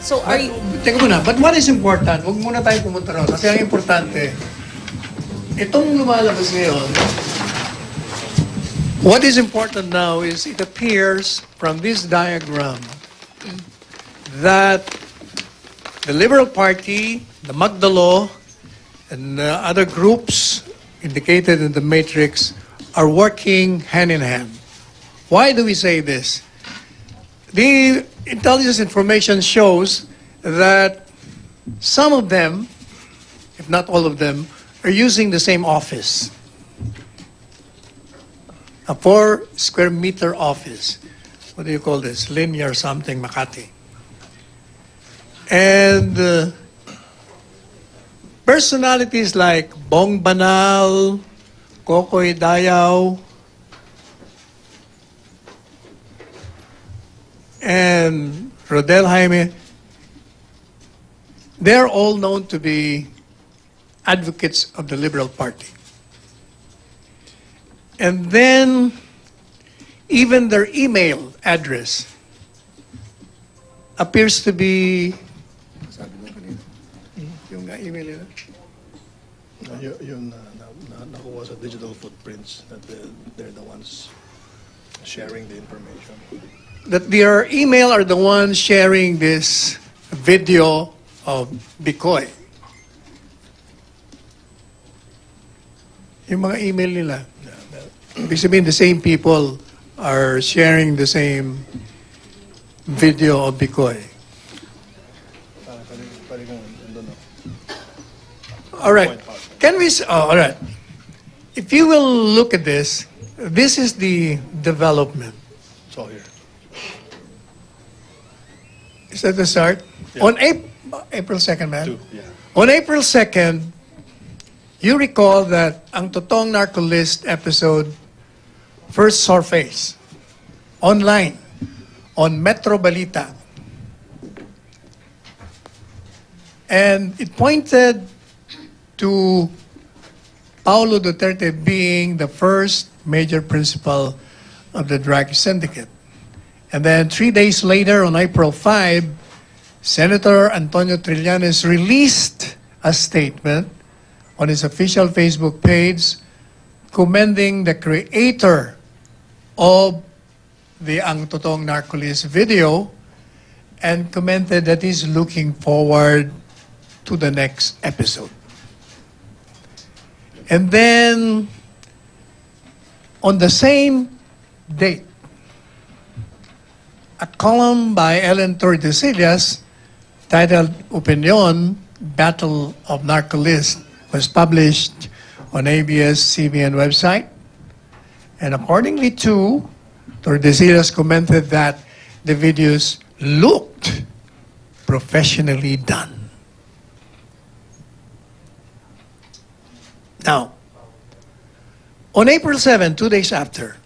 So are you... Teka muna, but what is important? Huwag muna tayo pumunta ron. Kasi ang importante, itong lumalabas ngayon, what is important now is it appears from this diagram that the Liberal Party, the Magdalo, and other groups indicated in the matrix are working hand in hand. Why do we say this? The intelligence information shows that some of them, if not all of them, are using the same office. A 4 square meter office. What do you call this? Linear something, Makati. And personalities like Bong Banal, Kokoy Dayaw, and Rodel Jaime, they're all known to be advocates of the Liberal Party. And then, even their email address appears to be, sabi mo kanina, yung email nila? Yun nakuha sa digital footprints that they're the ones sharing the information. That their email are the ones sharing this video of Bikoy. Yung mga email nila. Ibig sabihin, the same people are sharing the same video of Bikoy. All right. Can we? All right. If you will look at this, this is the development. It's all here. Is that the start? Yeah. On April 2nd, man. 2, yeah. On April 2nd, you recall that ang Totoong Narcolist episode first surfaced online on Metro Balita. And it pointed to Paulo Duterte being the first major principal of the drug syndicate. And then 3 days later, on April 5, Senator Antonio Trillanes released a statement on his official Facebook page commending the creator of the Ang Totoong Narcolist video and commented that he's looking forward to the next episode. And then, on the same date, a column by Ellen Tordesillas titled Opinion, Battle of Narcolist was published on ABS-CBN website. And accordingly to, Tordesillas commented that the videos looked professionally done. Now, on April 7, 2 days after,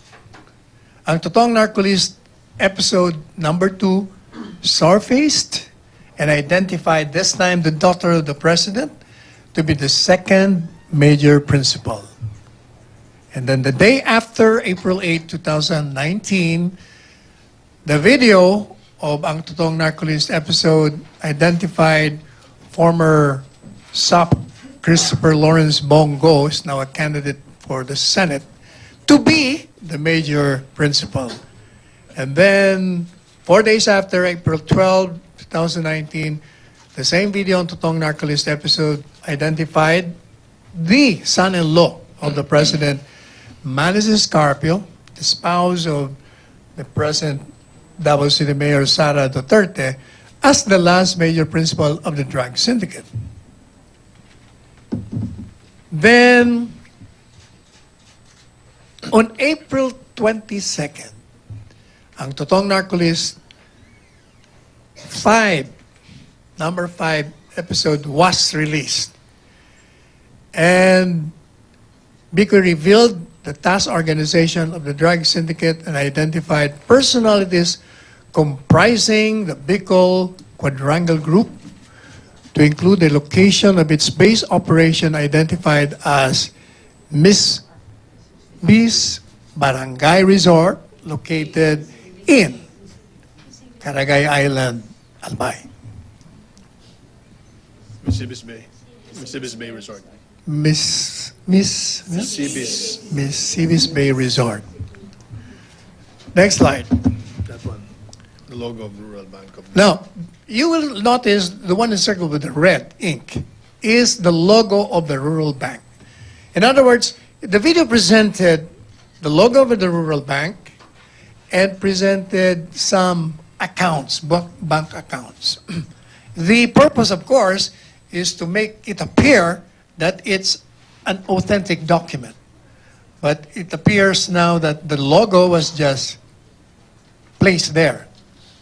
ang Totoong Narcolist episode number 2 surfaced and identified this time the daughter of the president to be the second major principal. And then the day after, April 8, 2019, the video of ang Totoong Narcolist episode identified former SOP Christopher Lawrence Bongo, is now a candidate for the Senate, to be the major principal. And then 4 days after, April 12, 2019, the same video on Totoong Narcolist episode identified the son-in-law of the president, Manis Escarpio, the spouse of the present Davao City Mayor Sara Duterte, as the last major principal of the drug syndicate. Then, on April 22nd, ang Totoong Narcolist number 5 episode was released. And Bikoy revealed the task organization of the drug syndicate and identified personalities comprising the Bicol Quadrangle Group to include the location of its base operation identified as Miss Bis Barangay Resort located in Caragay Island, Albay. Sibis Bay. Sibis Bay Resort. Miss Sibis. Sibis Bay Resort. Next slide. That one. The logo of Rural Bank of. Now, you will notice the one encircled with the red ink is the logo of the Rural Bank. In other words, the video presented the logo of the Rural Bank and presented some accounts, bank accounts. The purpose, of course, is to make it appear that it's an authentic document. But it appears now that the logo was just placed there.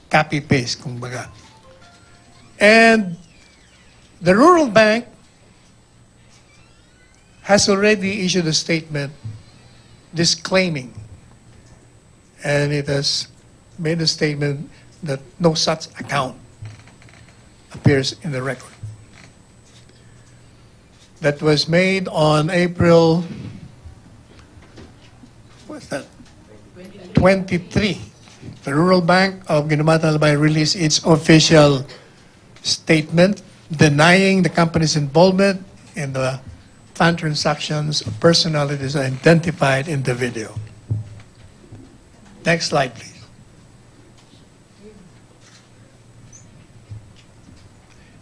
Copy-paste, kumbaga. And the Rural Bank has already issued a statement disclaiming, and it has made a statement that no such account appears in the record. That was made on April, what's that? 23. The Rural Bank of Guinea Albay released its official statement denying the company's involvement in the fund transactions of personalities identified in the video. Next slide, please.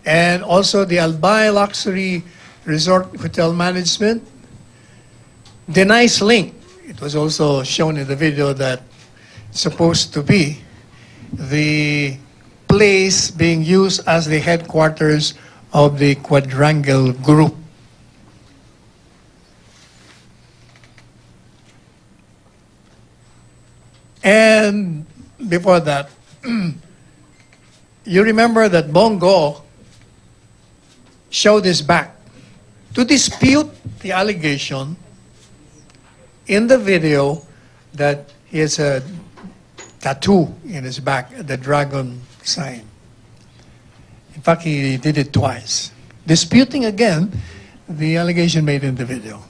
And also the Albay Luxury Resort Hotel Management denies link. It was also shown in the video that it's supposed to be the place being used as the headquarters of the Quadrangle Group. And before that, you remember that Bongo showed his back to dispute the allegation in the video that he has a tattoo in his back, the dragon sign. In fact, he did it twice, disputing again the allegation made in the video.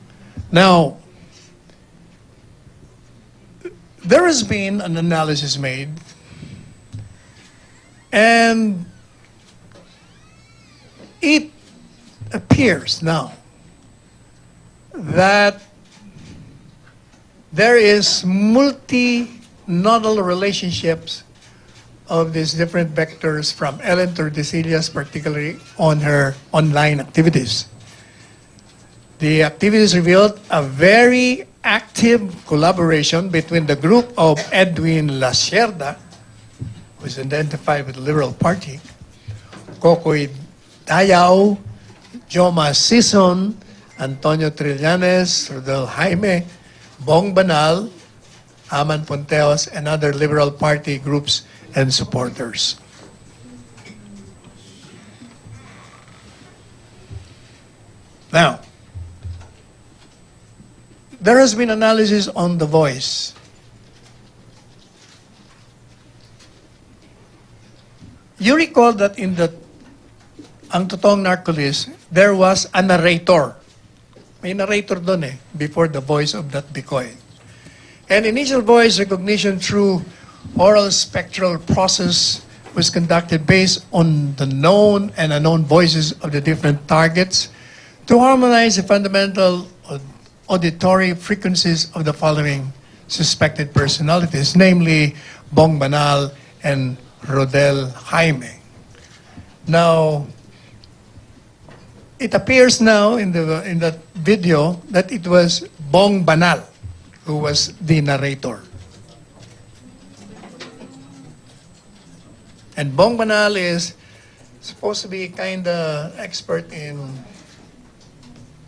Now, there has been an analysis made, and it appears now that there is multi-nodal relationships of these different vectors from Ellen Tordesillas, particularly on her online activities. The activities revealed a very active collaboration between the group of Edwin Lacerda, who is identified with the Liberal Party, Kokoy Dayao, Joma Sison, Antonio Trillanes, Rodel Jaime, Bong Banal, Aman Ponteos, and other Liberal Party groups and supporters. Now, there has been analysis on The Voice. You recall that in the Ang Totoong Narcolis, there was a narrator. May narrator doon before the voice of that Bikoy. And initial voice recognition through oral spectral process was conducted based on the known and unknown voices of the different targets to harmonize the fundamental auditory frequencies of the following suspected personalities, namely Bong Banal and Rodel Jaime. Now, it appears now in that video that it was Bong Banal who was the narrator. And Bong Banal is supposed to be kind of expert in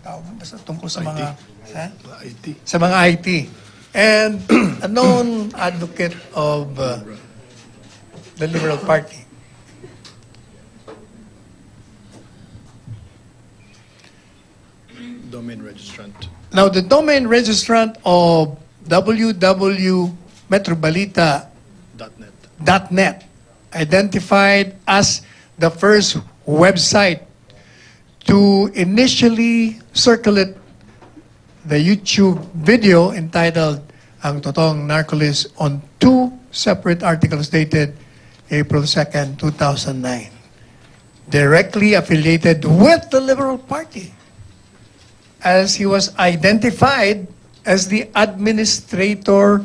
basta tungkol sa mga IT. Sa mga IT. And a known advocate of the Liberal Party. Domain registrant. Now, the domain registrant of www.metrobalita.net identified as the first website to initially circulate the YouTube video entitled Ang Totoong Narcolis on two separate articles dated April 2nd, 2009. directly affiliated with the Liberal Party, as he was identified as the administrator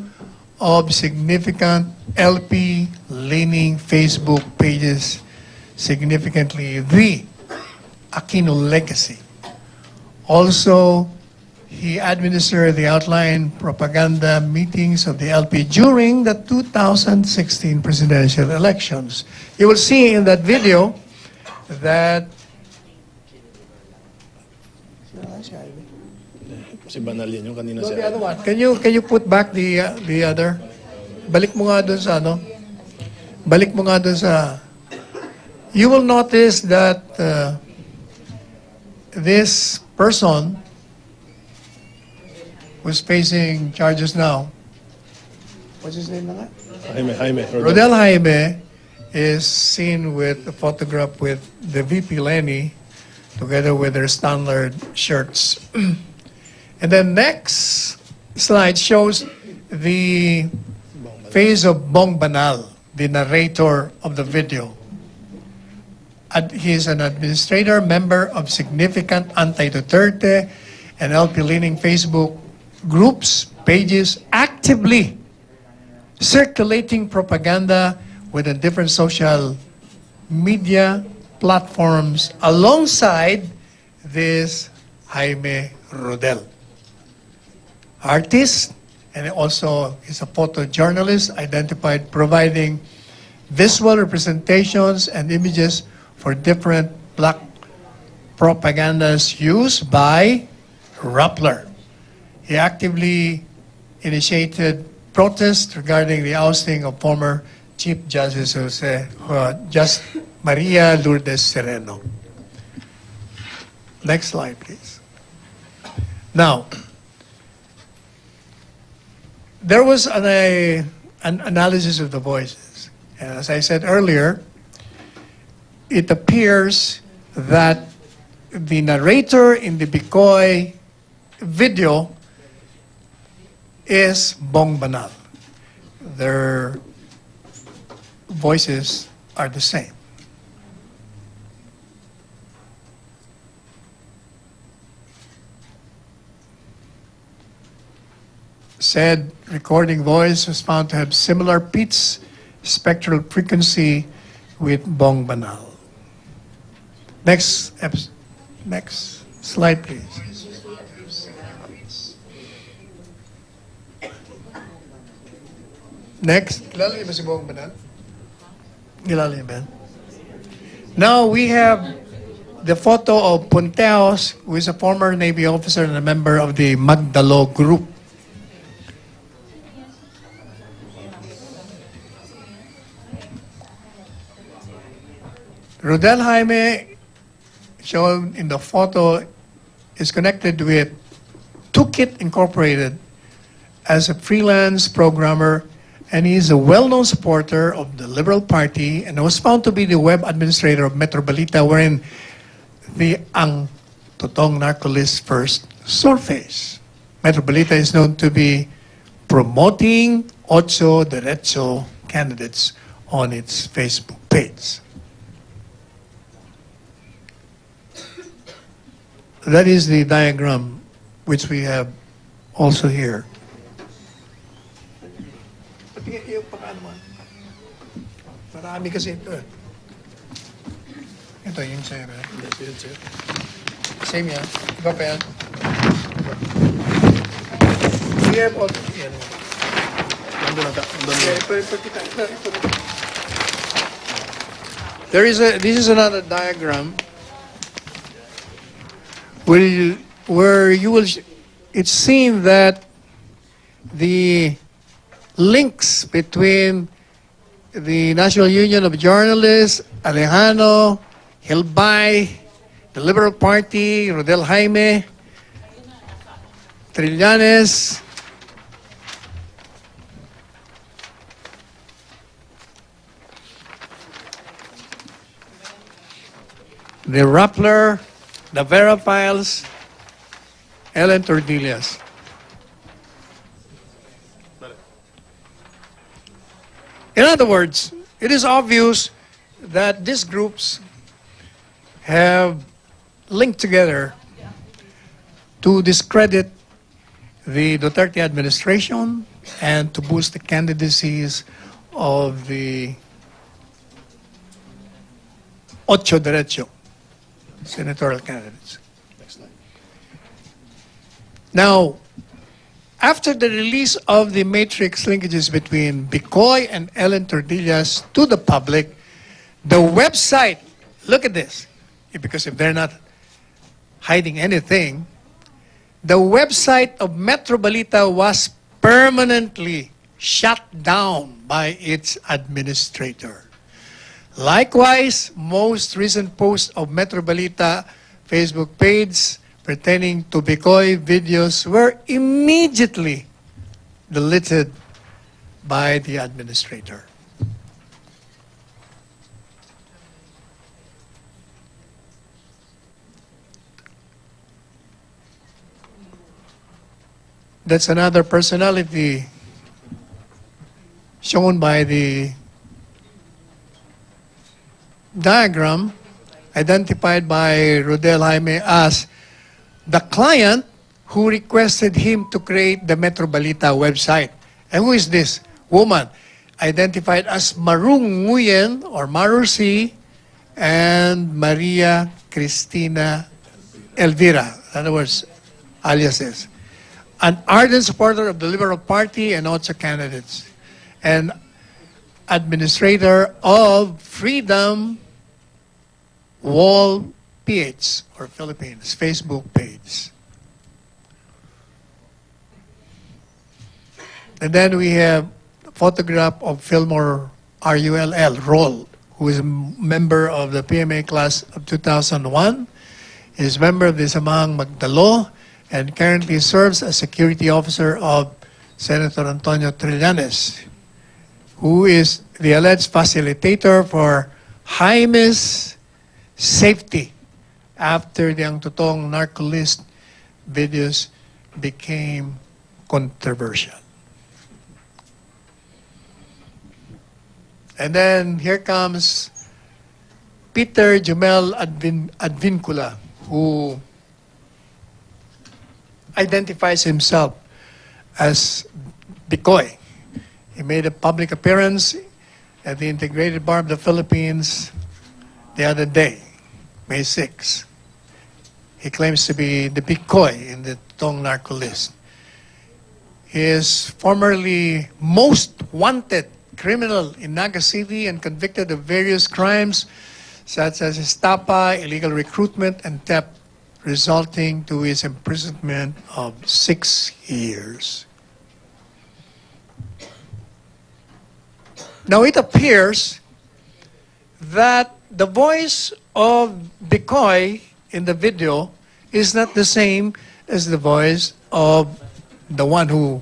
of significant LP-leaning Facebook pages, significantly the Aquino legacy. Also, he administered the outline propaganda meetings of the LP during the 2016 presidential elections. You will see in that video that Si Banal yan, yung kanina no, si the other one. Can you put back the other? Balik mo nga dun sa ano? Balik mo nga dun sa... You will notice that this person who's facing charges now, what's his name na nga? Jaime. Rodel Jaime is seen with a photograph with the VP Lenny together with their standard shirts. And then next slide shows the face of Bong Banal, the narrator of the video. He is an administrator, member of significant anti-Duterte and LP-leaning Facebook groups, pages, actively circulating propaganda within different social media platforms alongside this Jaime Rodel. Artist, and also is a photojournalist identified providing visual representations and images for different black propagandas used by Rappler. He actively initiated protests regarding the ousting of former Chief Justice Maria Lourdes Sereno. Next slide, please. Now, there was an analysis of the voices. And as I said earlier, it appears that the narrator in the Bikoy video is Bong Banal. Their voices are the same. Said recording voice was found to have similar pitch spectral frequency with Bong Banal. Next slide, please. Next. Kilala niyo ba si Bong Banal? Kilala niyo ba? Now we have the photo of Punteos, who is a former Navy officer and a member of the Magdalo group. Rodel Jaime, shown in the photo, is connected with Toolkit Incorporated as a freelance programmer, and he is a well-known supporter of the Liberal Party and was found to be the web administrator of Metro Balita, wherein ang totoong narco-list first surfaced. Metro Balita is known to be promoting Ocho Derecho candidates on its Facebook page. That is the diagram which we have also here. Marami kasi ito. Ito yung sa'yo. Same yan. Iba pa yan. We have all... Yan. This is another diagram where you will, it's seen that the links between the National Union of Journalists, Alejano, Hilbay, the Liberal Party, Rodel Jaime, Trillanes, the Rappler, the Vera Files, Ellen Tortillas. In other words, it is obvious that these groups have linked together to discredit the Duterte administration and to boost the candidacies of the Ocho Derecho senatorial candidates. Next slide. Now, after the release of the matrix linkages between Bikoy and Ellen Tortillas to the public, the website, look at this, because if they're not hiding anything, the website of Metro Balita was permanently shut down by its administrator. Likewise, most recent posts of Metro Balita Facebook page pertaining to Bikoy videos were immediately deleted by the administrator. That's another personality shown by the diagram, identified by Rodel Jaime as the client who requested him to create the Metro Balita website. And who is this woman? Identified as Marung Nguyen or Marusi and Maria Cristina Elvira. In other words, aliases. An ardent supporter of the Liberal Party and also candidates. And administrator of Freedom Wall PH or Philippines Facebook page. And then we have a photograph of Fillmore Roll, who is a member of the PMA class of 2001. He is member of the Samahang Magdalo and currently serves as security officer of Senator Antonio Trillanes, who is the alleged facilitator for Jaime's safety after the Ang Totoong Narcolist videos became controversial. And then here comes Peter Jumel Advincula, who identifies himself as Bikoy. He made a public appearance at the Integrated Bar of the Philippines the other day, May 6. He claims to be the Bikoy in the Totoong Narco list. He is formerly most wanted criminal in Naga City and convicted of various crimes such as estafa, illegal recruitment, and theft, resulting to his imprisonment of 6 years. Now it appears that the voice of Bikoy in the video is not the same as the voice of the one who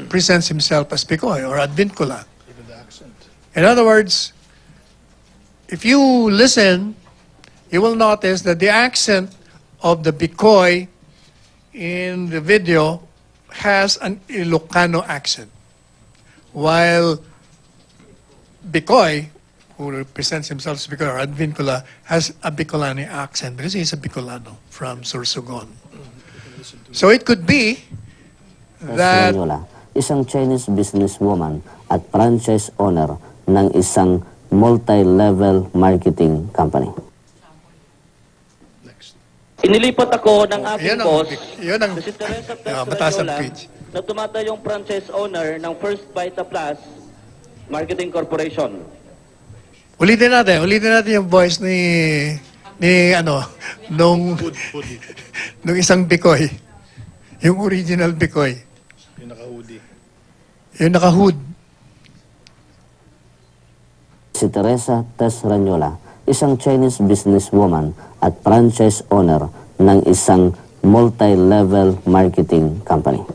presents himself as Bikoy or Advincula. Even the accent. In other words, if you listen, you will notice that the accent of the Bikoy in the video has an Ilocano accent, while Bikoy, who represents himself as Bikoy or Advincula, has a Bicolano accent because he's a Bicolano from Sorsogon. So it could be that Loyola, isang Chinese businesswoman at franchise owner ng isang multi-level marketing company. Next. Inilipat ako ng aking Yan ang- boss yan ang- na si Teresa mataas ang Loyola pitch. na tumatayong franchise owner ng First Vita Plus Marketing Corporation. ulitin natin yung voice ni nung isang Bikoy. Yung original Bikoy. Yung naka-hoodie. Yung naka-hood. Si Teresa Ranyola, isang Chinese businesswoman at franchise owner ng isang multi-level marketing company.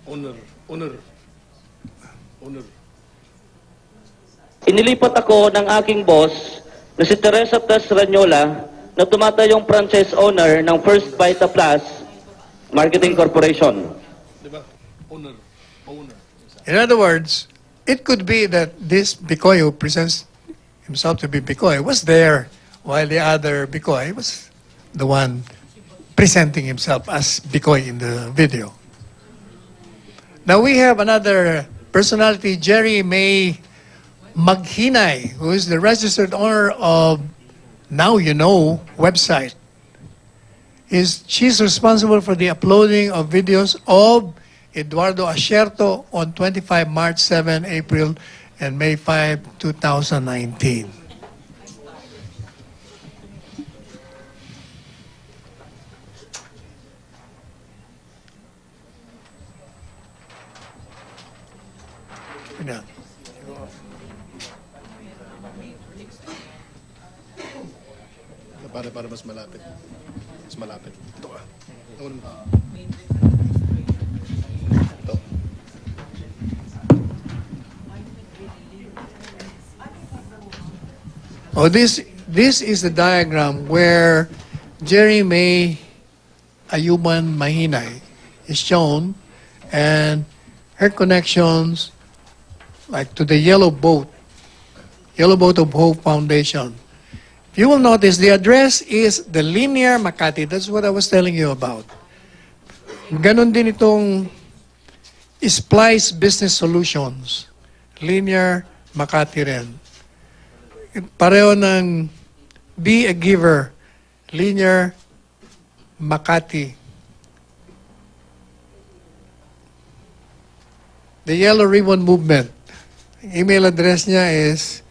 Owner. Inilipat ako ng aking boss na si Teresa Ranyola na tumatayong franchise owner ng First Vita Plus Marketing Corporation. Diba? Owner. In other words, it could be that this Bikoy who presents himself to be Bikoy was there while the other Bikoy was the one presenting himself as Bikoy in the video. Now we have another personality, Jerry May Maghinay, who is the registered owner of Now You Know website. She's responsible for the uploading of videos of Eduardo Asierto on 25 March, 7 April, and May 5, 2019. Yan. Para mas malapit. Mas malapit. Ito ka. Ito. Oh, this is the diagram where Jerry May Ayuban Mahinay is shown, and her connections, like to the Yellow Boat of Hope Foundation. You will notice the address is the Linear Makati. That's what I was telling you about. Ganon din itong Splice Business Solutions. Linear Makati rin. Pareho ng Be a Giver. Linear Makati. The Yellow Ribbon Movement. Email address niya is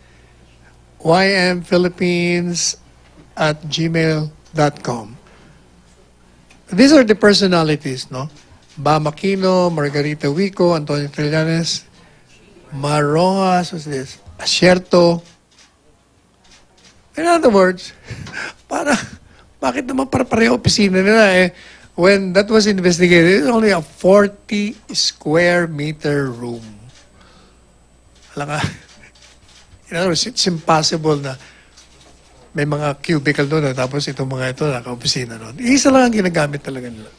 ymphilippines@gmail.com. These are the personalities, no? Ba Makino, Margarita Wico, Antonio Trillanes, Mar Rojas, what's this? Asierto. In other words, bakit naman pareho opisina nila eh? When that was investigated, it's only a 40 square meter room. Alam ka, in other words, it's impossible na may mga cubicle doon, tapos itong mga ito, naka-opisina doon. Isa lang ang ginagamit talaga nila.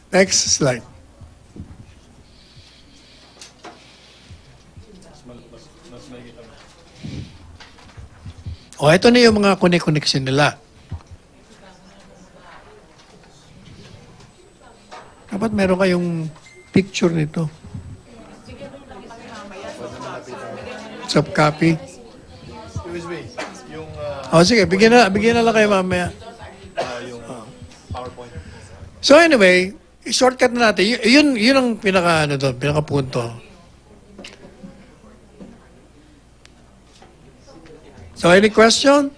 Next slide. O, ito na yung mga connection nila. Dapat meron kayong picture nito. Subcopy. Yung Sige, bigyan na lang kayo mamaya. yung PowerPoint. So anyway, shortcut na natin. Yun ang pinaka-punto. So any question?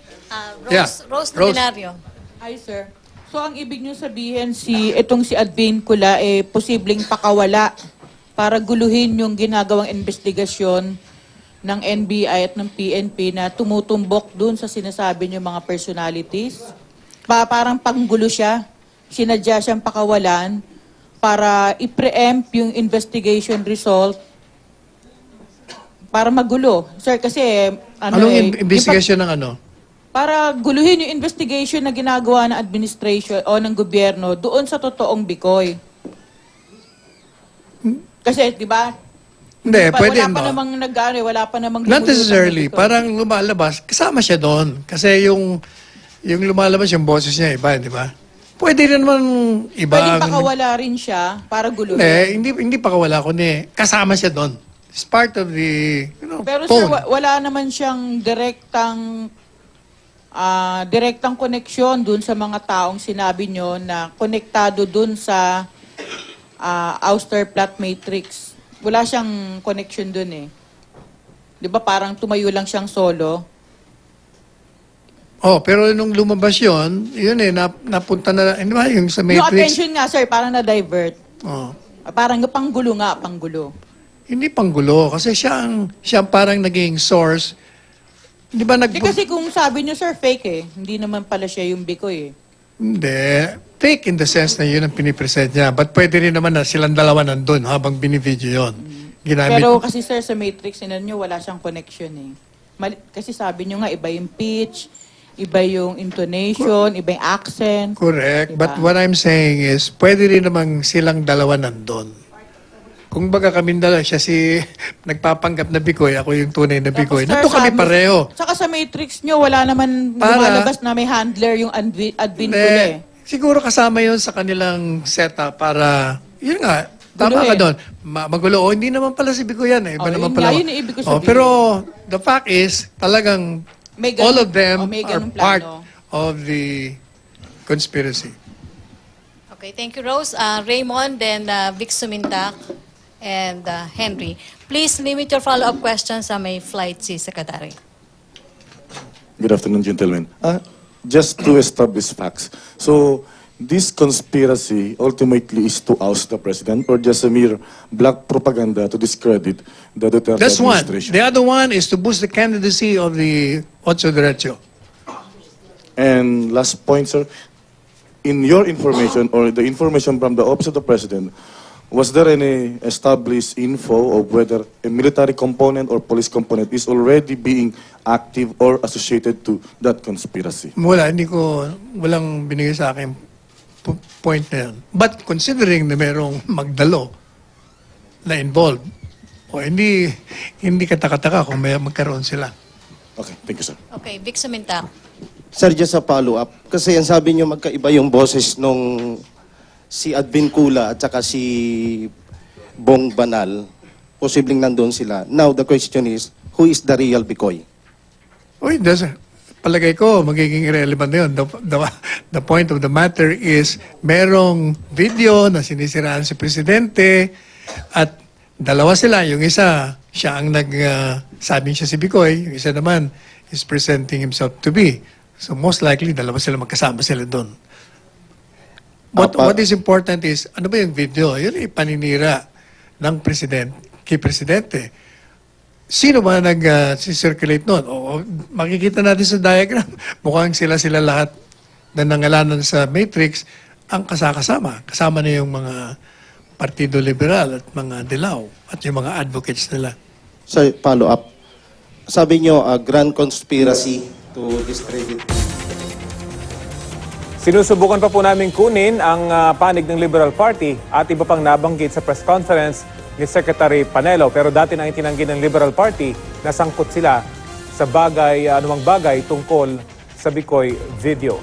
Rose Dinario. Hi, sir. So, ang ibig nyo sabihin, si Advin Kula, posibleng pakawala para guluhin yung ginagawang investigasyon ng NBI at ng PNP na tumutumbok dun sa sinasabi nyo mga personalities. Parang panggulo siya. Sinadya siyang pakawalan para i-preempt yung investigation result para magulo. Sir, kasi Anong investigation ng ano? para guluhin yung investigation na ginagawa ng administration o ng gobyerno doon sa totoong Bikoy. Kasi, di ba? Hindi, pwede Wala pa namang Not necessarily. Bikoy. Parang lumalabas, kasama siya doon. Kasi yung lumalabas, yung boses niya iba, di ba? Pwede rin naman iba. Pwede pakawala rin siya para guluhin. Hindi pakawala, kundi kasama siya doon. It's part of the, Pero phone. sir, wala naman siyang direktang koneksyon dun sa mga taong sinabi nyo na konektado dun sa Auster Plot Matrix. Wala siyang connection dun eh. Di ba parang tumayo lang siyang solo? Pero nung lumabas yun napunta na, di ba, yung sa Yung Matrix. attention nga sir, parang na-divert. Oh. Parang panggulo. Hindi panggulo, kasi siya ang parang naging source. Di ba Kasi kung sabi nyo sir, fake eh. Hindi naman pala siya yung Bikoy eh. Hindi. Fake in the sense na yun ang pinipresent niya. But pwede rin naman na silang dalawa nandun habang binivideo yun. Ginamit. Pero kasi sir, sa Matrix, nyo, wala siyang connection eh. Kasi sabi nyo nga, iba yung pitch, iba yung intonation, iba yung accent. Correct. Diba? But what I'm saying is, pwede rin namang silang dalawa nandun. Kung baga kami dalawa, siya si nagpapanggap na Bikoy, ako yung tunay na Bikoy. Tapos, sir, Nandun kami sabi- pareho. Tsaka sa matrix nyo, wala naman Para- lumalabas na may handler yung admin ko eh. Siguro kasama yun sa kanilang setup para, yun nga, tama Gulo ka eh. doon. Magulo. O, hindi naman pala si Bikoy yan eh. Iba Oh, naman yun pala. nga, yun yung ibig ko sabihin. Pero the fact is, talagang May ganun- all of them may are ganung part plano. of the conspiracy. Okay, thank you, Rose. Raymond, then Vic Sumintak, and Henry. Please limit your follow-up questions sa may flight si Secretary. Good afternoon, gentlemen. Just to establish facts. So, this conspiracy ultimately is to oust the president or just a mere black propaganda to discredit the Duterte That's one. administration? The other one is to boost the candidacy of the Ocho Derecho. And last point, sir. In your information or the information from the Office of the President, was there any established info of whether a military component or police component is already being active or associated to that conspiracy? Wala, walang binigay sa akin point na yan. But considering na merong Magdalo na involved, hindi katakataka kung may magkaroon sila. Okay, thank you, sir. Okay, Vic Sumintak. Sir, just a follow-up. Kasi ang sabi niyo magkaiba yung boses nung si Advin Kula at saka si Bong Banal. Posibleng nandun sila. Now, the question is, who is the real Bikoy? Palagay ko, magiging irrelevant na yun. The point of the matter is, merong video na sinisiraan si Presidente at dalawa sila. Yung isa, siya ang sabi siya si Bikoy. Yung isa naman is presenting himself to be. So most likely, dalawa sila magkasama sila doon. What is important is, ano ba yung video? Yun ay paninira ng kay Presidente. Sino ba nag-circulate noon? Makikita natin sa diagram, mukhang sila lahat na nangalanan sa Matrix ang kasama. Kasama na yung mga Partido Liberal at mga Dilaw at yung mga advocates nila. Sir, follow-up. Sabi niyo, a grand conspiracy to discredit. Sinusubukan pa po namin kunin ang panig ng Liberal Party at iba pang nabanggit sa press conference ni Secretary Panelo. Pero dati na itinanggi ng Liberal Party na sangkot sila sa anumang bagay tungkol sa Bikoy video.